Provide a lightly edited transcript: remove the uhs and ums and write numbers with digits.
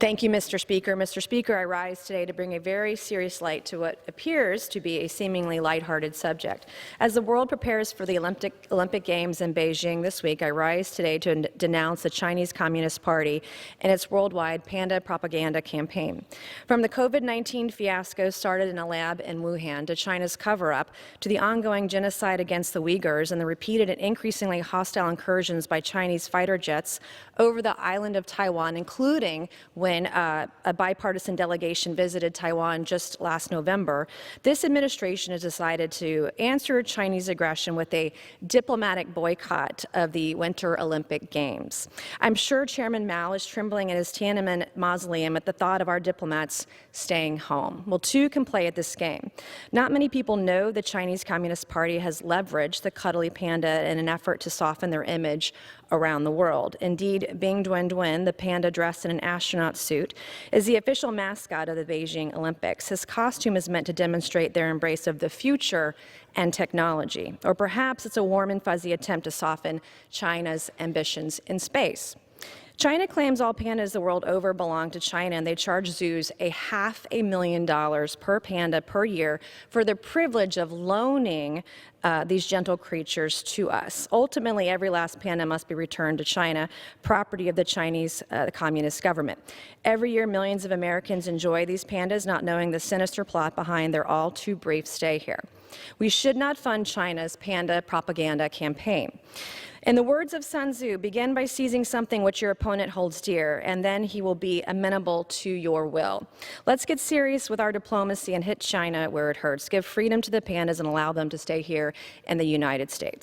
Thank you, Mr. Speaker. Mr. Speaker, I rise today to bring a very serious light to what appears to be a seemingly lighthearted subject. As the world prepares for the Olympic Games in Beijing this week, I rise today to denounce the Chinese Communist Party and its worldwide PANDA propaganda campaign. From the COVID-19 fiasco started in a lab in Wuhan to China's cover-up to the ongoing genocide against the Uyghurs and the repeated and increasingly hostile incursions by Chinese fighter jets over the island of Taiwan, including when a bipartisan delegation visited Taiwan just last November, this administration has decided to answer Chinese aggression with a diplomatic boycott of the Winter Olympic Games. I'm sure Chairman Mao is trembling in his Tiananmen mausoleum at the thought of our diplomats staying home. Well, two can play at this game. Not many people know the Chinese Communist Party has leveraged the cuddly panda in an effort to soften their image around the world. Indeed, Bing Duan, the panda dressed in an astronaut suit, is the official mascot of the Beijing Olympics. His costume is meant to demonstrate their embrace of the future and technology. Or perhaps it's a warm and fuzzy attempt to soften China's ambitions in space. China claims all pandas the world over belong to China, and they charge zoos $500,000 per panda per year for the privilege of loaning these gentle creatures to us. Ultimately, every last panda must be returned to China, property of the Chinese Communist government. Every year, millions of Americans enjoy these pandas, not knowing the sinister plot behind their all too brief stay here. We should not fund China's panda propaganda campaign. In the words of Sun Tzu, begin by seizing something which your opponent holds dear, and then he will be amenable to your will. Let's get serious with our diplomacy and hit China where it hurts. Give freedom to the pandas and allow them to stay here in the United States.